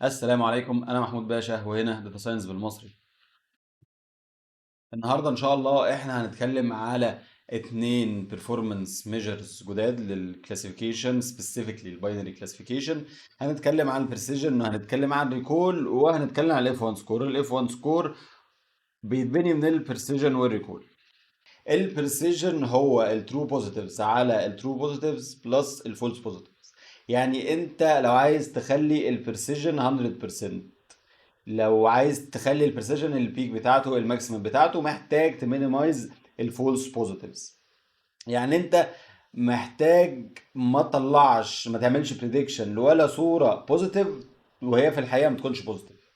السلام عليكم، أنا محمود باشا وهنا داتا ساينس بالمصري. النهارده إن شاء الله إحنا هنتكلم على اتنين performance measures جداد للكلاسيفيكيشن specifically الباينري كلاسيفيكيشن. هنتكلم عن البريسيجن وهنتكلم عن الريكول وهنتكلم عن الاف 1 سكور. الاف 1 سكور بيتبني من البريسيجن والريكول. البريسيجن هو الترو بوزيتيفز على الترو بوزيتيفز بلس الفولس بوزيتيفز. يعني انت لو عايز تخلي البريسيجن 100%، لو عايز تخلي البريسيجن البيك بتاعته الماكسيمم بتاعته، محتاج تمينيمايز الفولس بوزيتيفز. يعني انت محتاج ما تعملش بريدكشن ولا صوره بوزيتيف وهي في الحقيقه ما تكونش بوزيتيف.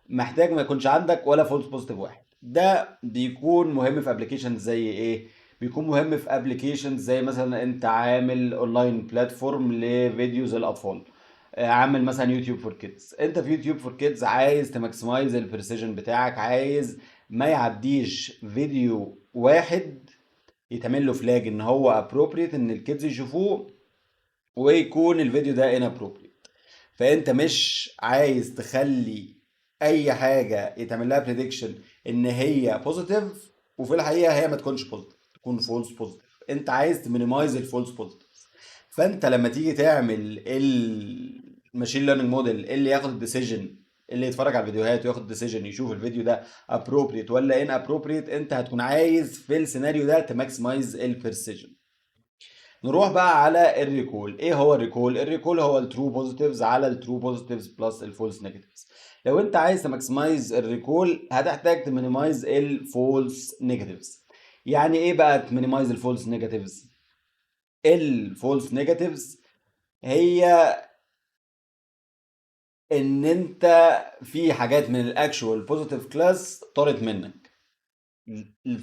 محتاج ما يكونش عندك ولا فولس بوزيتيف واحد. ده بيكون مهم في ابلكيشن زي ايه؟ بيكون مهم في ابلكيشن زي مثلا انت عامل اونلاين بلاتفورم لفيديوز الاطفال، عامل مثلا يوتيوب فور كيدز. انت في يوتيوب فور كيدز عايز تماكسمايز البريسيجن بتاعك، عايز ما يعديش فيديو واحد يتعمل له فلاج ان هو ابروبريت ان الكيدز يشوفوه، ويكون الفيديو ده ان ابروبريت. فانت مش عايز تخلي اي حاجه يتعمل لها بريدكشن ان هي بوزيتيف وفي الحقيقه هي ما تكونش بوزيتيف، تكون فولس بوزيتيف. انت عايز تمينيمايز الفولس بوزيتيف. فانت لما تيجي تعمل الماشين ليرنينج موديل اللي ياخد الديسيجن، اللي يتفرج على الفيديوهات وياخد الديسيجن يشوف الفيديو ده ابروبريت ولا ان ابروبريت، انت هتكون عايز في السيناريو ده تماكسمايز البرسيجن. نروح بقى على الريكول. ايه هو الريكول؟ الريكول هو الترو بوزيتيفز على الترو بوزيتيفز بلس الفولس نيجاتيفز. لو انت عايز تماكسمايز الريكول هتحتاج تمينيمايز الفولس نيجاتيفز. يعني ايه بقى تمينيمايز الفولس نيجاتيفز؟ الفولس نيجاتيفز هي ان انت في حاجات من الاكشوال بوزيتيف كلاس طارت منك.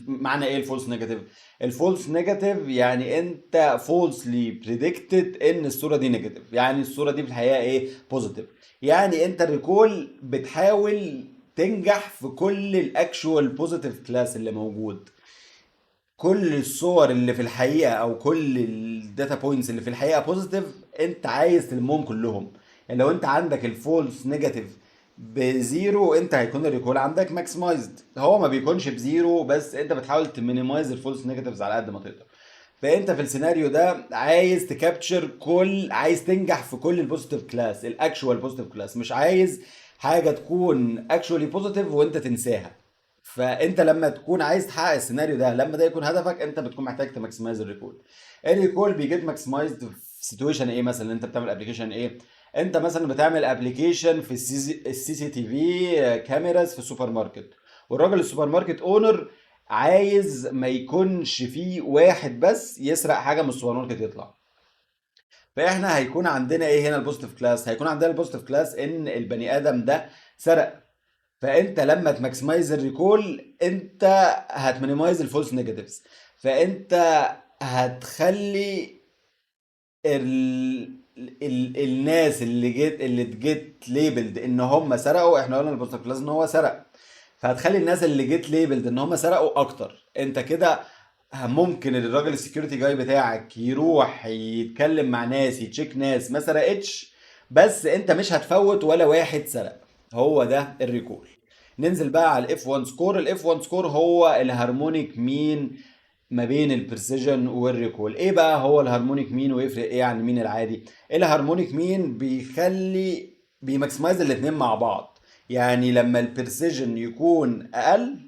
معنى ايه الفولس نيجاتيف؟ الفولس نيجاتيف يعني انت فولسلي بريدكتد ان الصوره دي نيجاتيف، يعني الصوره دي في الحقيقه ايه؟ بوزيتيف. يعني انت الريكول بتحاول تنجح في كل الاكشوال بوزيتيف كلاس اللي موجود. كل الصور اللي في الحقيقه او كل الداتا بوينتس اللي في الحقيقه بوزيتيف انت عايز تلمهم كلهم. يعني لو انت عندك الفولس نيجاتيف بزيرو، انت هيكون الريكول عندك ماكسمايزد. هو ما بيكونش بزيرو، بس انت بتحاول تمينيمايز الفولس نيجاتيفز على قد ما تقدر. فانت في السيناريو ده عايز تكابتشر عايز تنجح في كل البوزيتيف كلاس، الاكشوال بوزيتيف كلاس. مش عايز حاجه تكون اكشوالي بوزيتيف وانت تنساها. فانت لما تكون عايز تحقق السيناريو ده، لما ده يكون هدفك، انت بتكون محتاج تماكسمايز الريكول. الريكول بيجيت ماكسمايزد في سيتويشن ايه؟ مثلا انت بتعمل ابلكيشن ايه؟ انت مثلا بتعمل ابلكيشن في السي تي في كاميراز في السوبر ماركت، والراجل السوبر ماركت اونر عايز ما يكونش فيه واحد بس يسرق حاجه من السوبر ماركت يطلع. فاحنا هيكون عندنا ايه هنا البوزيتيف كلاس؟ هيكون عندنا البوزيتيف كلاس ان البني ادم ده سرق. فانت لما تماكسمايز الريكول انت هتمينيمايز الفولس نيجاتيفز. فانت هتخلي الناس اللي جيت ليبلد ان هم سرقوا، احنا قلنا البوزيتيف كلاس ان هو سرق، فهتخلي الناس اللي جيت ليبلد ان هم سرقوا اكتر. انت كده ممكن الراجل السكيورتي جاي بتاعك يروح يتكلم مع ناس، يتشيك ناس ما سرقتش، بس انت مش هتفوت ولا واحد سرق. هو ده الريكول. ننزل بقى على الاف 1 سكور. الاف 1 سكور هو الهارمونيك مين ما بين البريسيجن والريكول. ايه بقى هو الهارمونيك مين ويفرق ايه عن مين العادي؟ الهارمونيك مين بيماكسمايز الاتنين مع بعض. يعني لما البريسيجن يكون اقل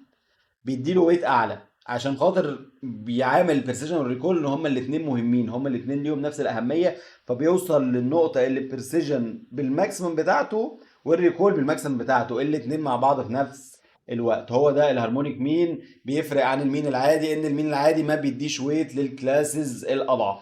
بيديله ويت اعلى، عشان خاطر بيعامل البرسيجن والريكول ان هما الاثنين مهمين، هما الاثنين ليهم نفس الاهميه. فبيوصل للنقطه اللي البرسيجن بالماكسيمم بتاعته والريكول بالماكسيمم بتاعته الاثنين مع بعض في نفس الوقت. هو ده الهارمونيك مين. بيفرق عن المين العادي ان المين العادي ما بيديش ويت للكلاسز الاضعف.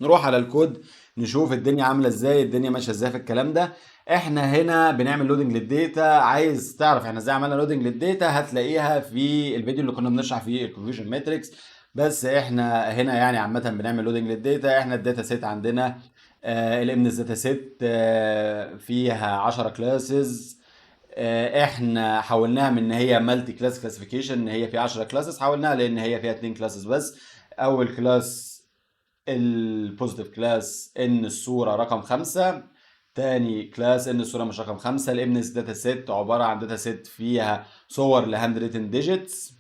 نروح على الكود نشوف الدنيا عامله ازاي، الدنيا ماشيه ازاي في الكلام ده. احنا هنا بنعمل لودنج للداتا. عايز تعرف احنا ازاي عملنا لودنج للداتا هتلاقيها في الفيديو اللي كنا بنشرح فيه الكونفيوجن ماتريكس. بس احنا هنا يعني عامه بنعمل لودنج للداتا. احنا الداتا سيت عندنا الامنس داتا سيت فيها 10 كلاسز. احنا حولناها من ان هي مالتي كلاس كلاسيفيكيشن ان هي في 10 كلاسز، حولناها لان هي فيها 2 كلاسز بس. اول كلاس البوزيتيف كلاس ان الصورة رقم 5، تاني كلاس ان الصوره مش رقم 5. الامنس داتا سيت عباره عن داتا سيت فيها صور لهاند ريتن ديجيتس،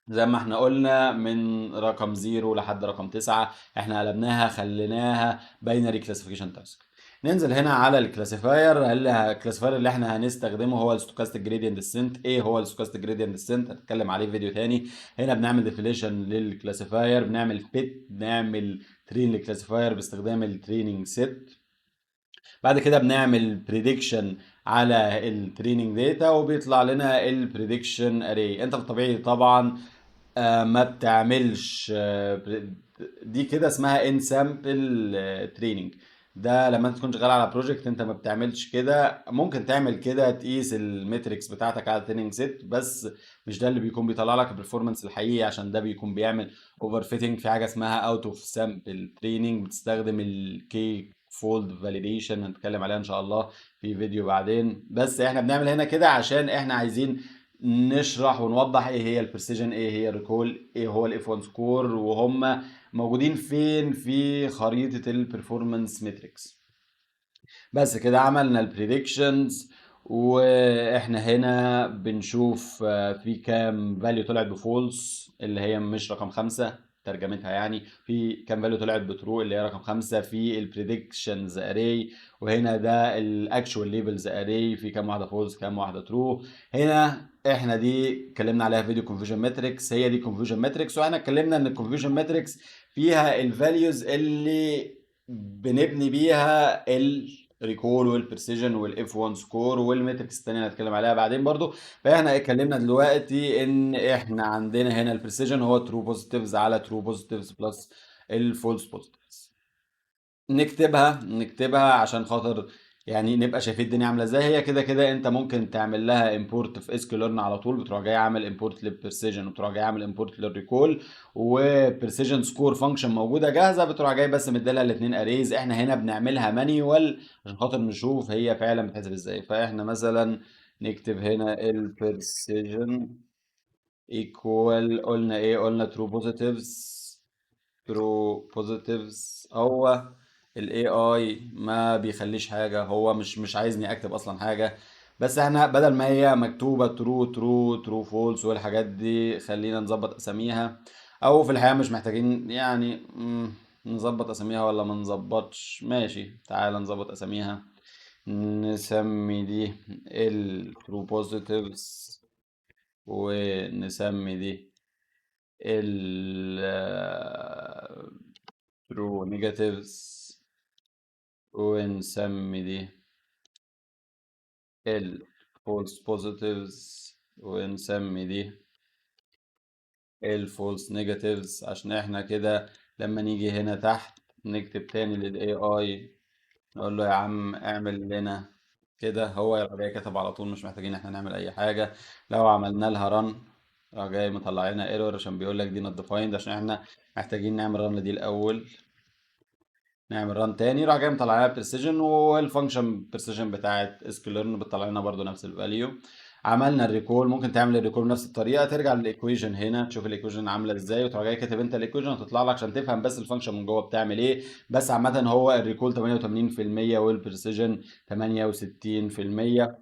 زي ما احنا قلنا من رقم 0 لحد رقم 9. احنا قلبناها خليناها باينري كلاسيفيكيشن تاسك. ننزل هنا على الكلاسيفاير. الكلاسيفاير اللي احنا هنستخدمه هو الستوكاستيك جريدينت ديسنت. ايه هو الستوكاستيك جريدينت ديسنت؟ هنتكلم عليه في فيديو تاني. هنا بنعمل ديفينيشن للكلاسيفاير، بنعمل فيت، بنعمل ترين للكلاسيفاير باستخدام التريننج سيت. بعد كده بنعمل بريدكشن على التريننج داتا وبيطلع لنا البريدكشن اري. انت في الطبيعي طبعا ما بتعملش دي كده اسمها ان سامبل تريننج. ده لما انت تكون شغال على بروجكت انت ما بتعملش كده. ممكن تعمل كده تقيس الميتريكس بتاعتك على التريننج سيت، بس مش ده اللي بيكون بيطلع لك البرفورمانس الحقيقي، عشان ده بيكون بيعمل اوفر فيتنج في حاجه اسمها اوت اوف سامبل تريننج. بتستخدم الكي فولد فاليديشن، هنتكلم عليها ان شاء الله في فيديو بعدين. بس احنا بنعمل هنا كده عشان احنا عايزين نشرح ونوضح ايه هي البريسيجن، ايه هي الريكول، ايه هو الاف 1 سكور، وهم موجودين فين في خريطة البرفورمانس ماتريكس. بس كده عملنا البريدكشنز، واحنا هنا بنشوف في كام فاليو طلعت بفولس اللي هي مش رقم 5 ترجمتها، يعني في كام فاليو طلعت بترو اللي هي رقم 5 في البريدكشنز اري. وهنا ده الاكشوال ليفلز اري، في كام واحده فولس كام واحده ترو. هنا احنا دي اتكلمنا عليها في فيديو كونفيوجن ماتريكس، هي دي كونفيوجن ماتريكس. واحنا اتكلمنا ان الكونفيوجن ماتريكس فيها الفاليوز اللي بنبني بيها الريكول والبرسيجن والاف 1 سكور والميتريكس الثانيه هنتكلم عليها بعدين برضو. فاحنا اتكلمنا دلوقتي ان احنا عندنا هنا البرسيجن هو ترو بوزيتيفز على ترو بوزيتيفز بلس الفولس بوزيتيفز. نكتبها عشان خاطر يعني نبقى شايفين الدنيا عامله ازاي. هي كده كده انت ممكن تعمل لها امبورت في اس كيو ليرن على طول، بتروح جاي عامل امبورت للبرسيجن وبتروح جاي عامل امبورت للريكول، وبرسيجن سكور فانكشن موجوده جاهزه بتروح جاي بس مديلها الاثنين اريز. احنا هنا بنعملها مانيوال عشان خاطر نشوف هي فعلا بتحسب ازاي. فاحنا مثلا نكتب هنا البرسيجن ايكوال، قلنا ايه؟ قلنا ترو بوزيتيفز. ترو بوزيتيفز. هو الاي اي ما بيخليش حاجه، هو مش عايزني اكتب اصلا حاجه. بس احنا بدل ما هي مكتوبه ترو ترو ترو فولس والحاجات دي، خلينا نظبط اساميها. او في الحقيقه مش محتاجين يعني نظبط اساميها ولا ما نظبطش؟ ماشي، تعال نظبط اساميها. نسمي دي الترو بوزيتيفز، ونسمي دي ال true negatives، ونسمي دي ال false positives، ونسمي دي ال false negatives. عشان احنا كده لما نيجي هنا تحت نكتب تاني لل AI نقول له يا عم اعمل لنا كده، هو يبقى جاي كتب على طول، مش محتاجين احنا نعمل اي حاجة. لو عملنا لها رن راح جاي مطلع لنا ايرور عشان بيقول لك دي not defined، عشان احنا محتاجين نعمل رن دي الاول. نعمل ران تاني راح جاي مطلع لنا بريسيجن، والفانكشن بريسيجن بتاعت اسكلرن بتطلع لنا برضو نفس الفاليو. عملنا الريكول. ممكن تعمل الريكول بنفس الطريقه، ترجع للايكويشن هنا تشوف الايكويشن عامله ازاي وتروح جاي كاتب انت الايكويشن هتطلع لك عشان تفهم بس الفانكشن من جوه بتعمل ايه. بس عامه هو الريكول 88% والبريسيجن 68%.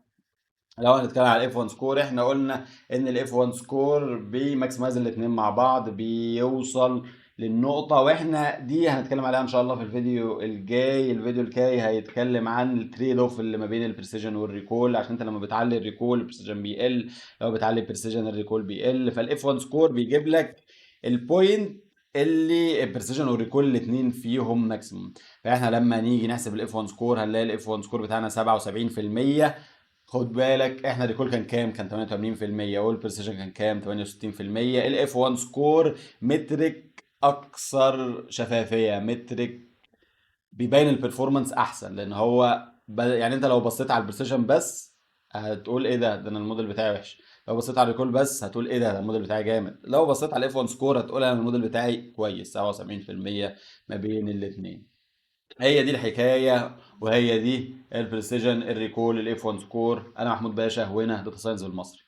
لو هنتكلم على الاف 1 سكور، احنا قلنا ان الاف 1 سكور بيماكسمايز الاثنين مع بعض بيوصل للنقطة، واحنا دي هنتكلم عليها ان شاء الله في الفيديو الجاي. الفيديو الجاي هيتكلم عن التريد اوف اللي ما بين البريسيجن والريكول، عشان انت لما بتعلي الريكول البريسيجن بيقل، لو بتعلي البريسيجن الريكول بيقل. فالاف 1 سكور بيجيب لك البوينت اللي البريسيجن والريكول الاثنين فيهم ماكسيموم. فاحنا لما نيجي نحسب الاف 1 سكور هنلاقي الاف 1 سكور بتاعنا 77%. خد بالك احنا الريكول كان كام؟ كان 88%، والبريسيجن كان كام؟ 68%. الاف 1 سكور مترك اكثر شفافيه، مترك بيبين البرفورمانس احسن، لان هو يعني انت لو بصيت على البريسيجن بس هتقول ايه ده انا الموديل بتاعي وحش. لو بصيت على الريكول بس هتقول ايه ده الموديل بتاعي جامد. لو بصيت على الاف 1 سكور هتقول انا الموديل بتاعي كويس، 77% ما بين الاثنين. هي دي الحكايه، وهي دي البريسيجن الريكول الاف 1 سكور. انا محمود باشا، وهنا داتا ساينس بالمصري.